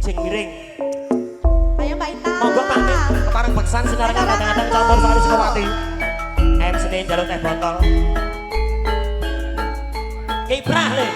kijing miring. Ayo Mbak Ita. Monggo pamit kepareng beksan sinarengan kadang-kadang campur sari Sukawati. MC jaluk teh botol. Kiprah le.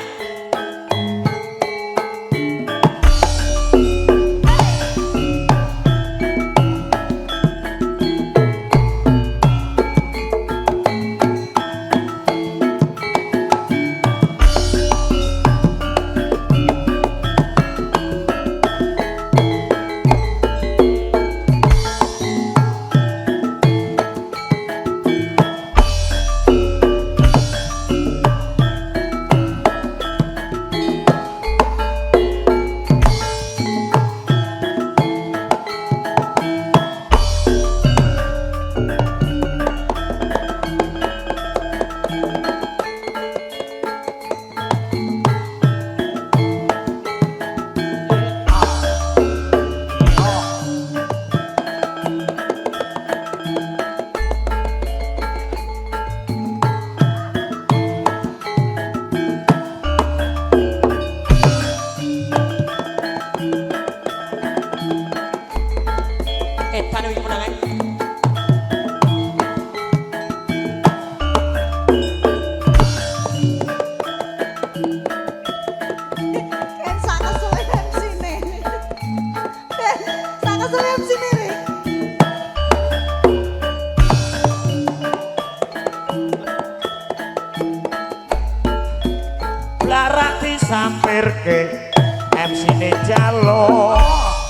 Sampirke MC-ne jalo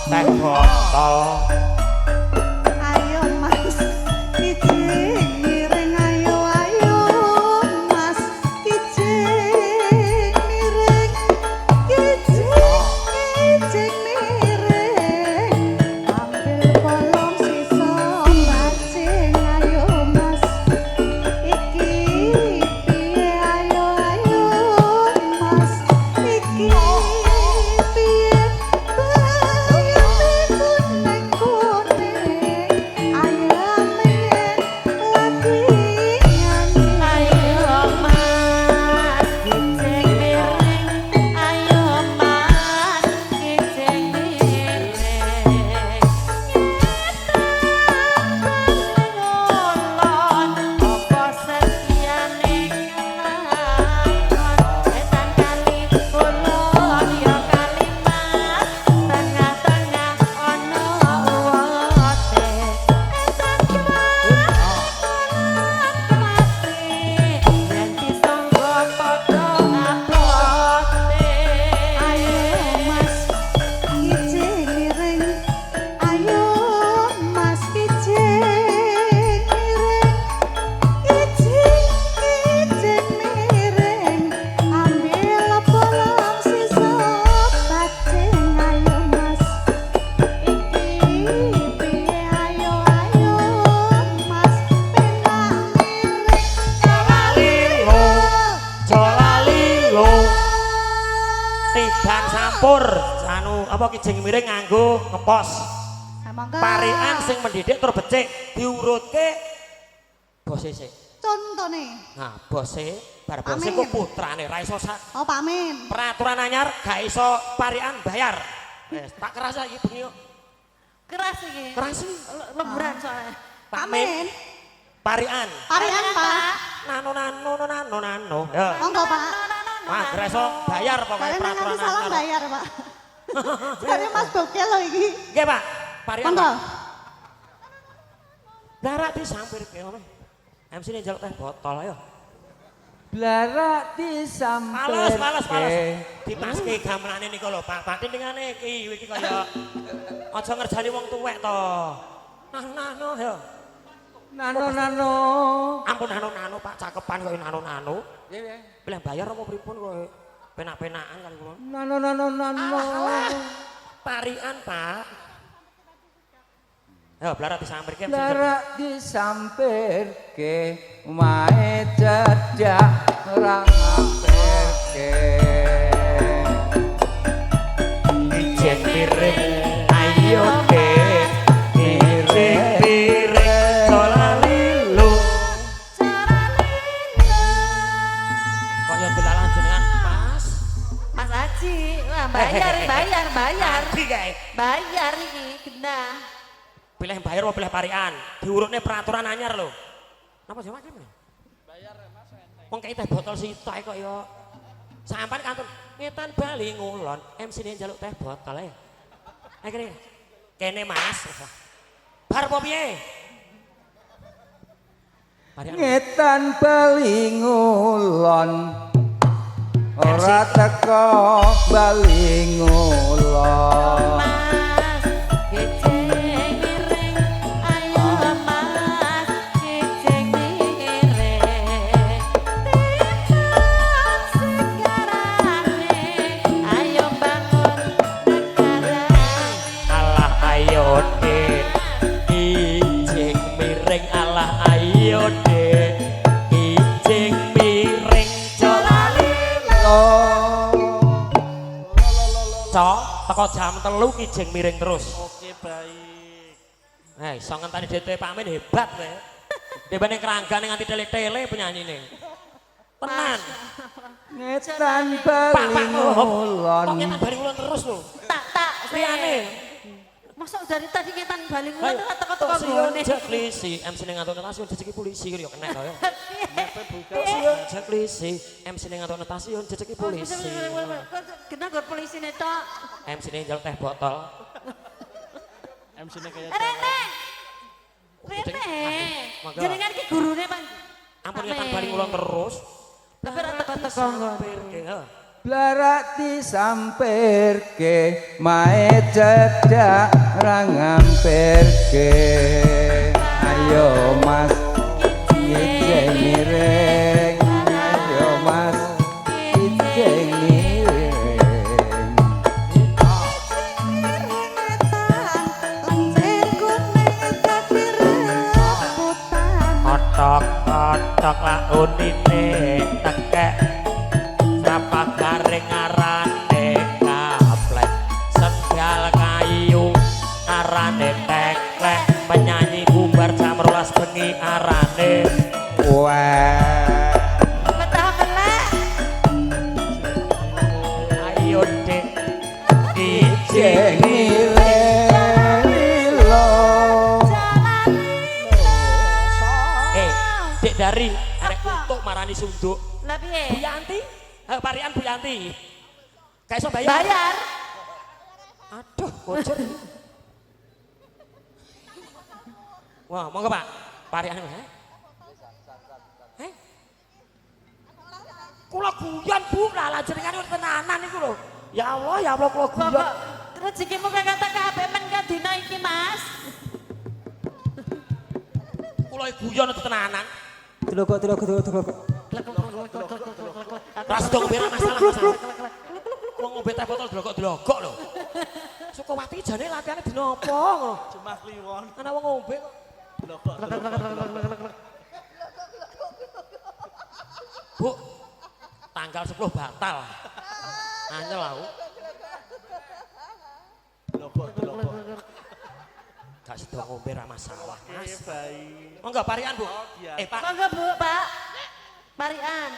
teh botol. Ayo Mas kijing miring ayo ayo Mas kijing miring kijing miring ambil bolong sisa bajing ayo Mas iki piye ayo ayo Mas iki piye Sampur anu apa kijing miring nganggo ngepos. Parian sing mendidik tur becik diurutke bose sik. Contone. Nah, bose bar bose ku putrane ra iso sak. Oh, Pak Min. Peraturan anyar gak iso parian bayar. Wes tak kerasa iki bengi kok. Keras iki. Keras iki Lemburan soalnya. Pak Min. Parian. Parian, Pak. Nano. Ya. Monggo, Pak. Wah, greso bayar pokoknya peraturan salah anyar. bayar, Pak. Jare Mas Bokel lho iki. Nggih, Pak. Parian. Monggo. Darat disampirke ngene. MC ini jaluk teh botol ayo. Blarak disampirke. Males. Dipaske gamelane niku lho, Pak. Pak tindingane iki kaya aja ngerjani wong tuwek to. Nano ya. Nano. Ampun nano Pak, cakepan kaya nano. Nggih. Bilih bayar apa pripun kok penak-penakan kali kula. Nano. Parian, Pak. Ayo blarak disampirke. Blarak disampirke mae cedak ra ngampirke. Kijing miring ayo ke miring solalilu. Kok ya delalan jenengan pas. Mas Haji, wah bayar. Ngerti kae. Bayar iki genah. Pilih bayar apa pilih parian? Diurutne peraturan anyar lho. Napa sih makan? Bayar Mas. Wong kae teh botol sitok kok ya. Sampan kantun ngetan bali ngulon, MC-ne njaluk teh botol ae. Akhire kene Mas. Bar apa piye? Ngetan bali ngulon ora teko bali ngulon. Teko jam 3 kijing miring terus. Oke, baik. Iso ngenteni DT Pak Amin hebat kowe. Dibanding keranggane nganti tele-tele penyanyine. Tenan. Ngetan Pak, bali kok ngulon. ngetan bali ngulon terus lho. Tak Liyane. Masuk dari tadi ngetan bali Ayo, ngono teko-teko nggone. Jak polisi, MC ning ngatur stasiun jejeki polisi yo kena to ya. Nepe buka. Jak polisi, MC ning ngatur stasiun jejeki polisi. Kena gor polisi tok. MC ning njaluk teh botol. MC-ne kayak Rene. Mangga. Jenengan ki gurune Pak. Ampun ngetan bali ngulon terus. Tapi ora teko-teko nggone. Pirke, ha. Blarak disampirke mae cedak ra ngampirke. Ayo Mas kijing miring. Ayo Mas kijing miring. Otok-otok la unine tekek sapa garing arane kaplek senggal kayu arane teklek penyanyi bubar jam 12 bengi arane Wah. Betah melek. ayo Dek Kijing kijing miring lilo. Dek dari arek untuk marani sunduk Lah piye? Bu Yanti parian Bu Yanti gak iso bayar Bayar. aduh bocor wah monggo Pak parian kula guyon Bu lah jenengan tenanan niku lho ya Allah kula guyon Bapak, rezekimu kagak tak kabeh men ka dina iki, Mas. kula guyon tenanan Delokok. ras dong berak masalah wong ngombe teh botol delokok lho Sukawati jane latihane dina apa ngono cuma kliwon. ana wong ngombe kok Bu tanggal 10 batal anyel aku Delokok. gak sida ngombe ra masalah Mas Baik. monggo parian Bu iya. Pak Monggo Bu, Pak. Parian.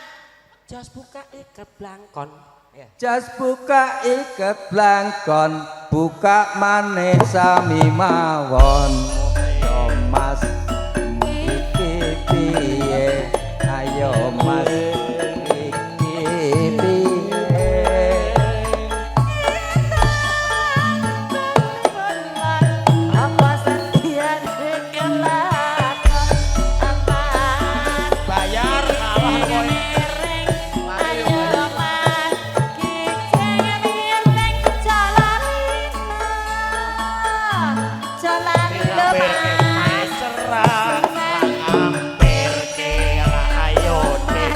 jas buka iket blangkon ya Jas buka iket blangkon, buka maneh sami mawon. Ayo Mas, iki piye? Ayo Mas, iki piye? Apa setian kelakon aman. bayar kalah kowe Ayo Mas, kijing miring jalan Hampir maesra hampir ke ayo Dek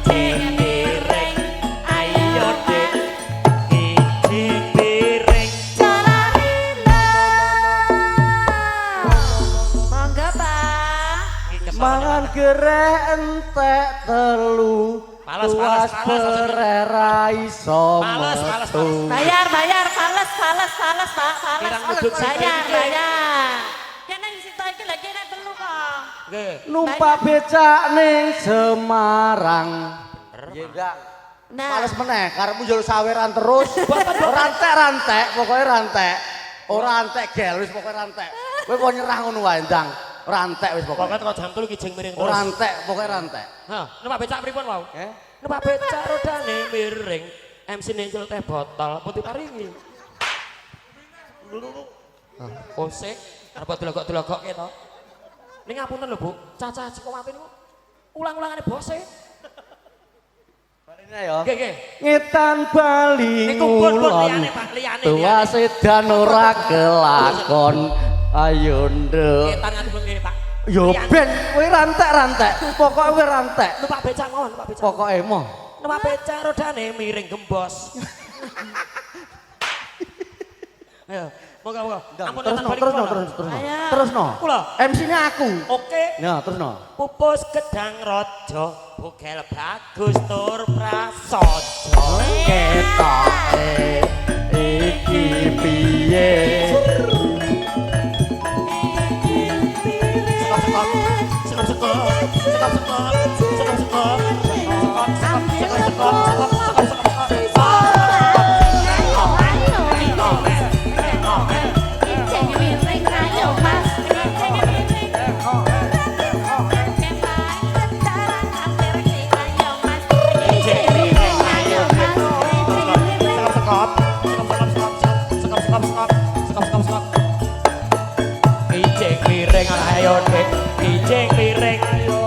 kijing miring ayo Dek kijing miring Monggo Pak. Mangan gereh entek telu. Pales, Tuas pales. perera iso Pales, metu. Bayar, fales Pak, fales. Kirang duduk Bayar, sikit. bayar. Kene isi to iki lha kene telu kok. nggih Numpak becak ning Semarang. Nggih enggak. Nah, Males meneh karepmu njur saweran terus. Rantek-rantek, pokoke rantek. Ora antek gel wis pokoke rantek. Kowe kok nyerah ngono wae, Ndang. Rantek wis pokoke. Pokoke teko jam 3 ki jeng miring terus. Ora antek, pokoke rantek. Hah, numpak becak pripun wau? Eh? Numpak becak rodane miring. MC nenjel teh botol putih paringi. Kosek, arep delok-delok to. Ning ngapunten lho, Bu. Caca Cikowati niku ulang-ulangane bose. Barine ya. Nggih, nggih. Ngetan bali Niku pun ngulon. liyane, Pak, liyane. Tua sedan ora kelakon. Ayo nduk. Ketan nganti belum ngene, Pak. Yo Liyane. ben kowe rantek-rantek. Pokoke kowe rantek. Numpak becak ngono, numpak becak. Pokoke moh. Numpak becak rodane miring gembos. Ayo, moga-moga. Ampun Terus nonton no, balik terus no, kula. terus no. Ayo. Terus no. Kula. MC-nya aku. Oke. Ya, terus no. Pupus gedang rojo, bugel bagus tur prasojo. Ketoke iki piye? Ijeng miring ayo dek, ijeng miring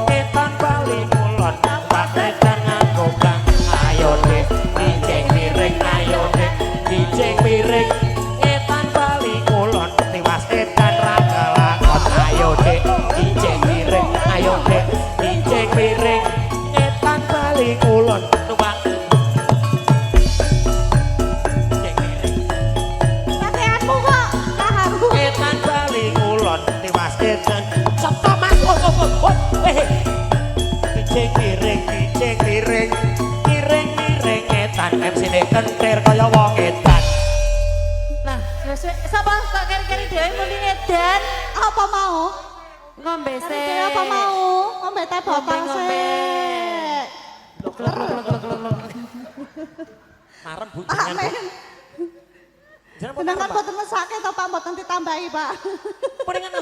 ketan bali kulon, paketan nganggo bang ayo dek, ijeng miring ayo dek, ijeng miring ketan bali kulon, tiwas edan raga lakon ayo dek, ijeng miring ayo dek, ijeng miring ketan bali kulon, tumbang ijeng miring pakaianmu kok kaharu. ketan bali kulon tiwas edan sapa mas ijeng miring miring etan MC-ne kentir kaya wong edan Nah, wis sapa kok keri-keri dhewe muni edan? Apa mau? Ngombe se. Kira apa mau? Ngombe teh botol Ngombe. sih. marem bu jangan bu Amin. jangan Jenengan marem, Pak. boten mesake to Pak, boten ditambahi, Pak. Mendingan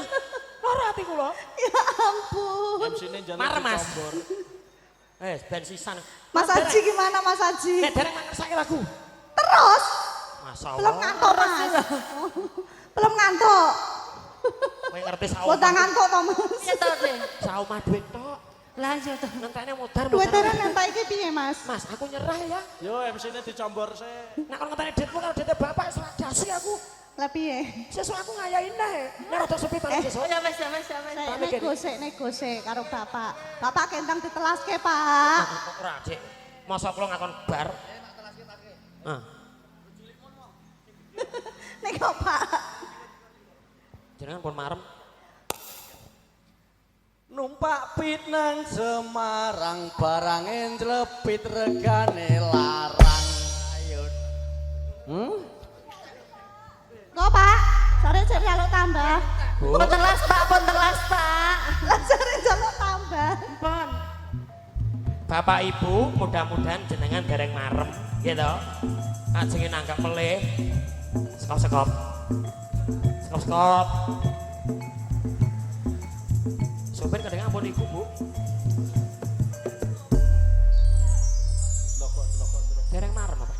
loro ati kula Ya ampun. MC-ne jalan marem mas dicombor. ben sisan Mas Haji gimana Mas Haji? nek dereng ngersake lagu Terus masyaallah belum ngantuk Mas. Belum ngantuk. kowe ngerti Boten ngantuk to Mas. Ya to, Dek. saomah duit tok Lah yo to. ngentene mudar Duitnya nentak iki piye Mas? Mas aku nyerah ya Yo MC-ne dicombor sih. nek kon ngenteni duitmu karo duitnya bapak selajasi aku Lah piye? sesuk aku ngayain deh nek rada sepi to sesuk Ya wis, ya wis, ya wis. Negose karo Bapak. Bapak kendang ditelaske, Pak. ora dik masa kula ngakon bar Nek kok Pak. jenengan pun marem Numpak pit nang Semarang barange njlepit regane larang. Ayo. Kok Pak? Sore cek jaluk tambah. Pun telas, Pak, pun telas, Pak. Lah sore jaluk tambah. Pun. Bapak Ibu mudah-mudahan jenengan dereng marem gitu ajenge nanggap melih sekop-sekop sekop-sekop sopir kadang ampun iku Bu dereng marem apa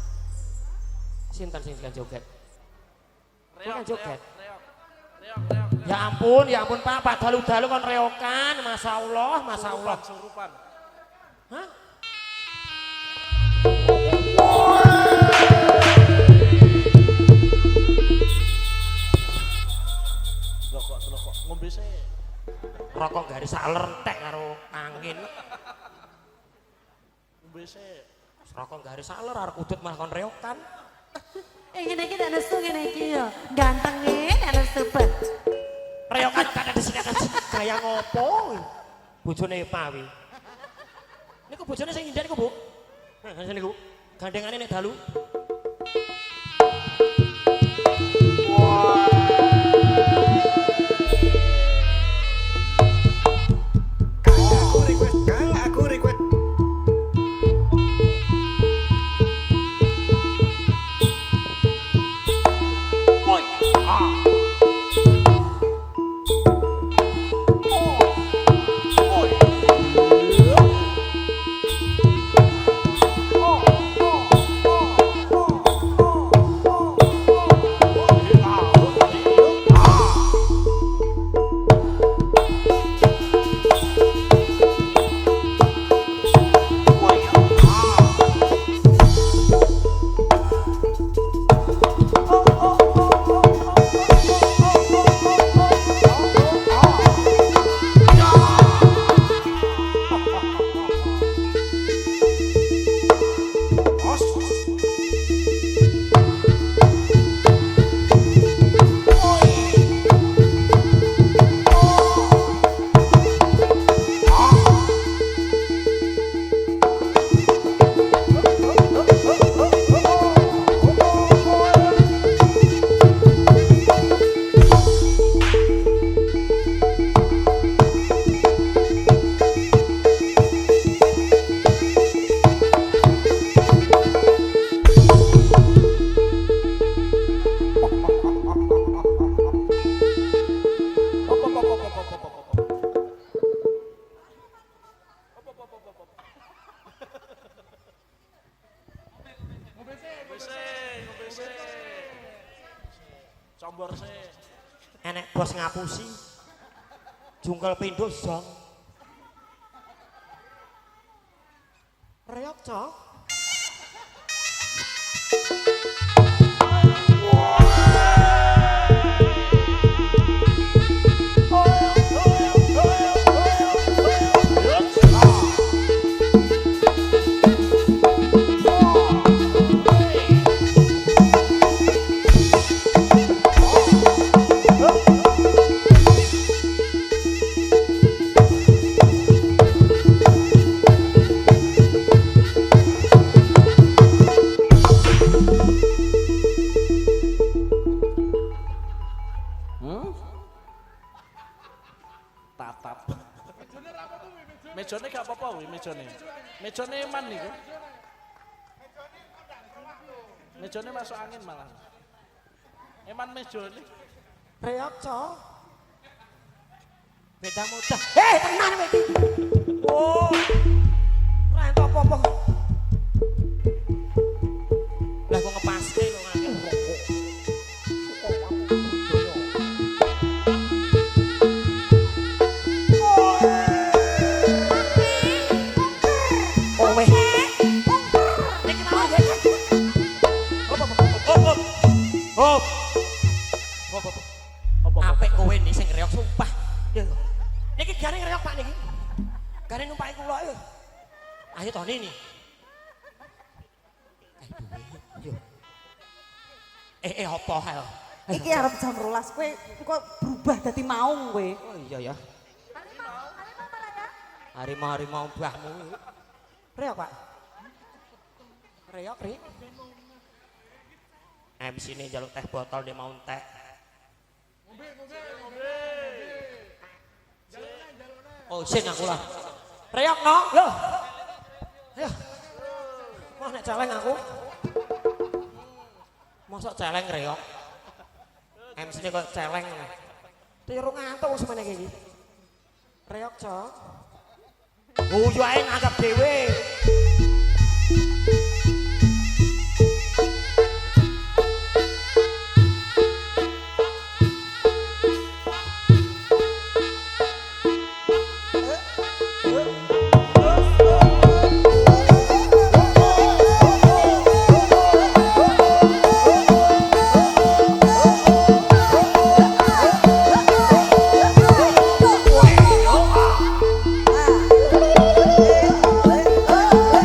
sinten sing joget kan joget ya ampun Pak dalu-dalu kon reokan Masya Allah Surupan. hah Delok ngombe sih. rokok garis saler entek karo angin Ngombe sih. rokok garis saler arep udut malah kon reokan Ngene iki nek nesu ngene iki yo. Ganteng nek nesu bet. reokan kada di sini akan gaya ngopo bojone Pawi niku bojone sing indah niku Bu nah sini niku gandengane nek dalu Combor sih. Enek bos ngapusi. Jungkel pindho zong. Reok cok. Tatap. Mejone gak apa-apa wi mejone. Mejone eman niku. Mejone masuk angin malah. Eman mejone. Reok cok. Beda mudah. Hei tenan kowe iki. Oh. Ora entuk apa-apa. Lah kok ngepaske kok nganggo rokok. Oh weh. Niki mau ya. Hop. Apik kowe ni sing reok sumpah. Ya. Niki gane reok Pak niki. Gane numpaki kula yo. Ayo to nini. Yo. Apa hal? Iki arep jam 12 kowe kok berubah dadi maung kowe. Oh iya ya. Harimau mbahmu. Reok Pak. Reok ri. MC ini jaluk teh botol dia mau teh. Oh sing aku lah. Reok no. Loh. Ayo. Mau nek celeng aku. Mosok celeng reok. MC ini kok celeng. Tiru ngantuk semene iki. Reok cok. Guyu ae nganggap dhewe. Ah.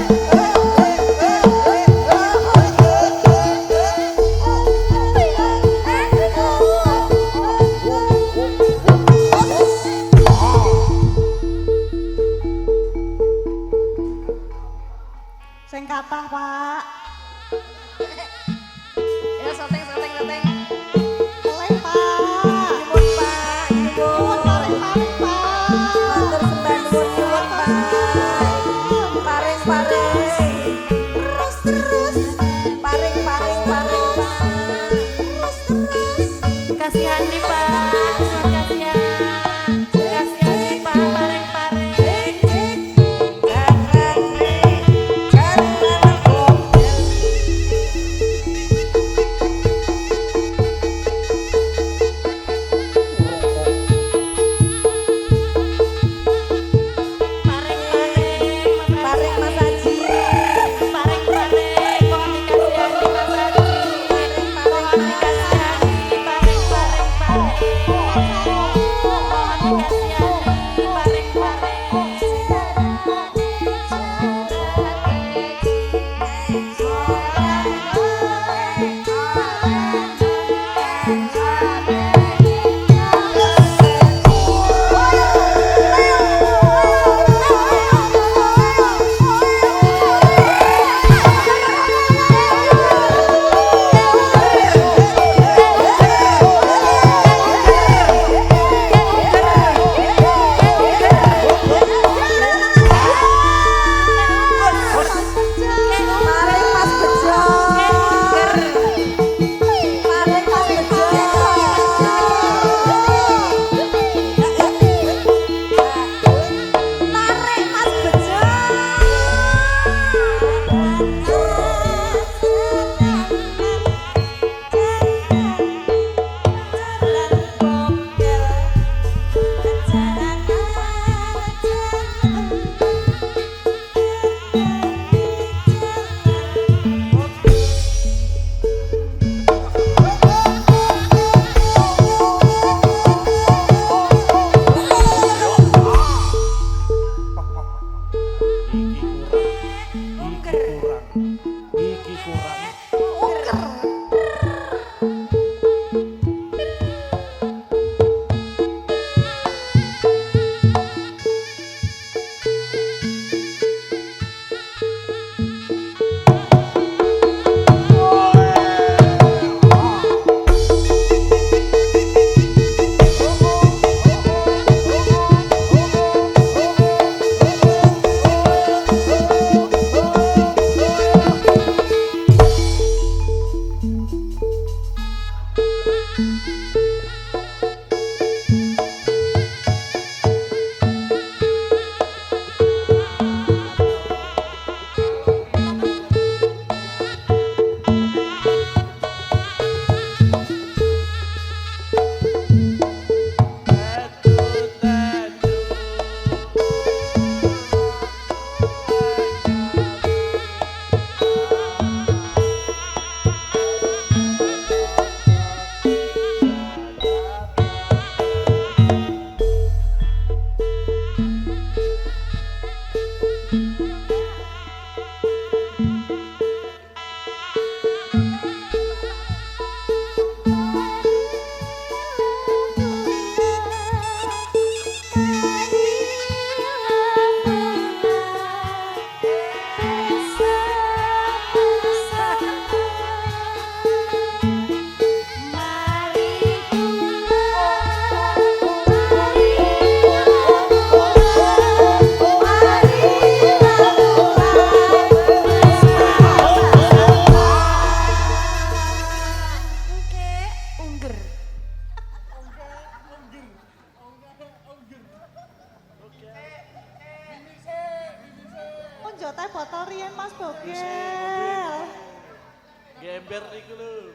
iku lho.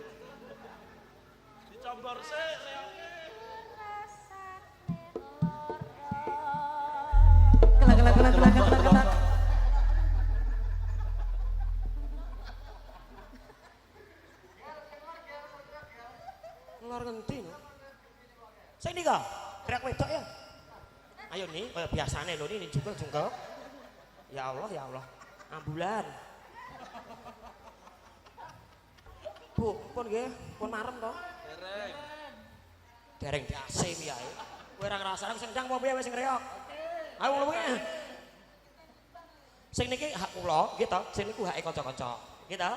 Dicombor sik reoke. Kelak. Lor ngendi no? Sing nika, teriak wedok ya. Ayo nih, kaya biasane lho ini jungkel. Ya Allah. Ambulan. Bu, pun nggih, pun marem to. Dereng. Dereng diase piye ae. Kowe ora ngrasakno sing ndang apa piye wis sing reok. Ayo ngomong ya. Sing niki hak kula, nggih to. Sing niku hake kanca-kanca. Nggih to?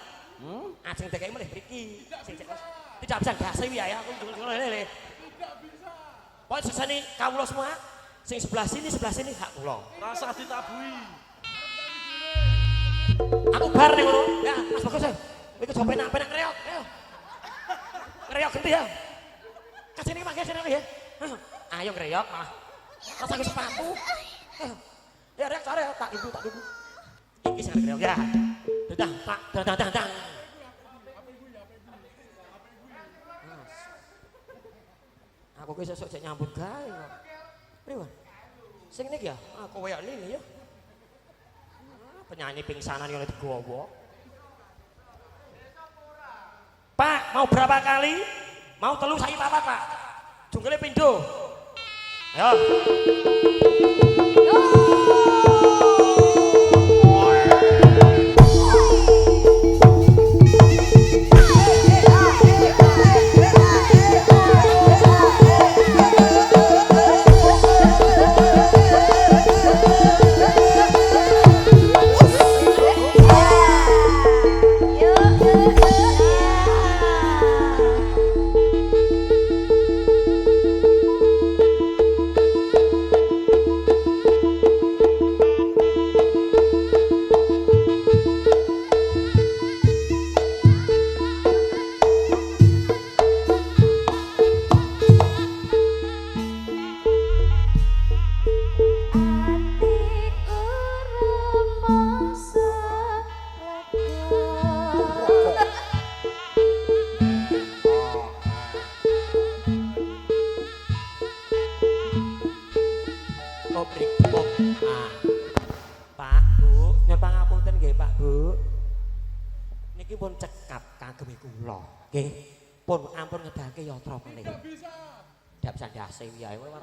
Ajeng dekake mulih mriki. Sing tidak bisa diase piye ae aku lele. Tidak bisa. Pokoknya sesane kawula semua. Sing sebelah sini hak kula. Rasa ditabui. Aku bar ning ngono. Ya, Mas Bagus. Iku coba penak reok. Ayo. Reok genti ya. Kasih iki mangke sini ya. Ayo reok malah. Rasa ke sepatu. Ya reok sare tak ibu. Iki sing reok ya. Dang. Aku ki sesuk cek nyambut gawe kok. Priwon? Sing niki ya, aku koyo ini ya. Penyanyi pingsanan yang digowo. Pak, mau berapa kali? Mau telu saiki papat, Pak. Junggele pindho. Ayo.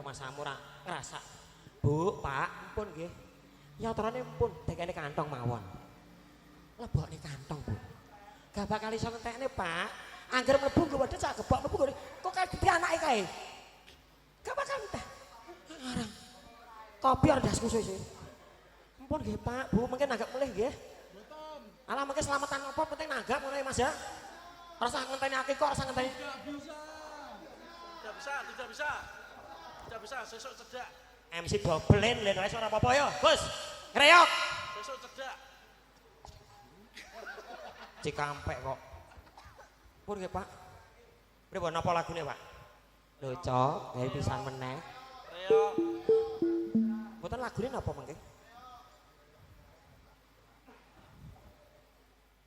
Masamu ra ngrasa. Bu, Pak, pun nggih. Yatrane pun dekene kantong mawon. Lebokne kantong, Bu. Gak bakal iso ngentekne, Pak. Angger mlebu nggo wedhus sak gebok mlebu kok kayak gede anake kae. Gak bakal entek. Ngarang. Kopi ora das kusus iki. Ampun nggih, Pak. Bu, mungkin nanggap mulih nggih. Mboten. Alah mungkin selamatan apa penting nanggap ngono ya, Mas ya. Ora usah ngenteni akeh kok, ora usah ngenteni. Tidak bisa, sesuk cedak. MC dobelin lho wis ora apa-apa ya. Gus, ngreok. Sesuk cedak. Cikampek kok. Pun nggih, Pak. Pripun napa lagune, Pak? Lho, Cok, gawe pisan meneh. Reok. Mboten lagune napa mengke?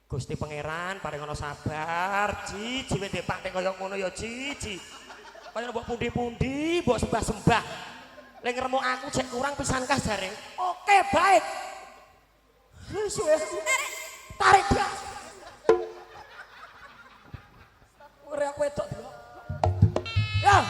Gusti Pangeran paring ana sabar, Ji wis ndek kaya ngono ya, Ji. Kaya mbok pundi-pundi, mbok sembah-sembah. Lek ngremuk aku cek kurang pisan kas jare. Oke, baik. Tarik gas. Ora aku wedok dulu. Ya.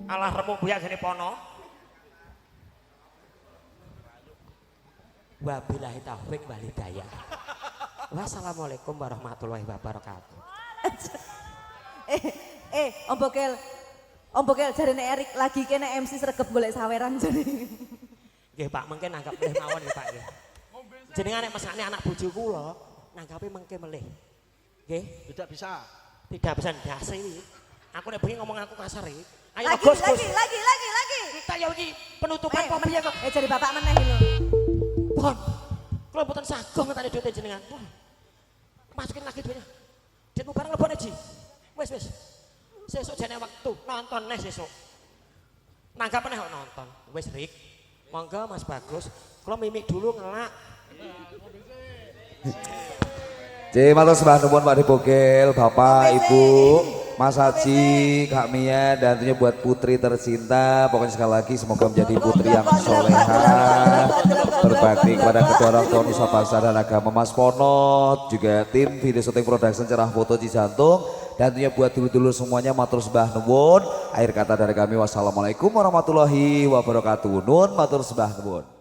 Alah remuk buyak gini pono. Wabillahi taufik wal hidayah. Wassalamualaikum warahmatullahi wabarakatuh. Om Bokel jarene Erik lagi kene MC sregep golek saweran jane. Nggih Pak, mengke nanggap melih mawon nggih Pak nggih. Jenengan nek mesakne anak bojo kula, nanggape mengke melih. Nggih, Tidak bisa. tidak bisa ndase iki. Aku nek bengi ngomong aku kasar iki. Ayo Lagi, Gus. lagi. Kita ya iki penutupan kok piye kok. Jari bapak meneh lho. Pon. Kula mboten sagong ngetani duit jenengan. Wah. Masukin lagi duitnya. Duitmu bareng lebone Ji. Wis. Sesuk jane waktu nonton neh sesuk. Nanggap meneh kok nonton. Wis Rik. Monggo Mas Bagus. Kula mimik dulu ngelak. Matur sembah nuwun Pak Dipogel, Bapak, Ibu, Mas Haji, Kak Mia, dan tentunya buat putri tercinta. Pokoknya sekali lagi semoga menjadi putri yang solehah, berbakti kepada kedua orang tua nusa bangsa dan agama. Mas Ponot, juga tim video syuting production cerah foto Cijantung, dan tentunya buat dulur-dulur semuanya matur sembah nuwun. Akhir kata dari kami wassalamualaikum warahmatullahi wabarakatuh. Nun matur sembah nuwun.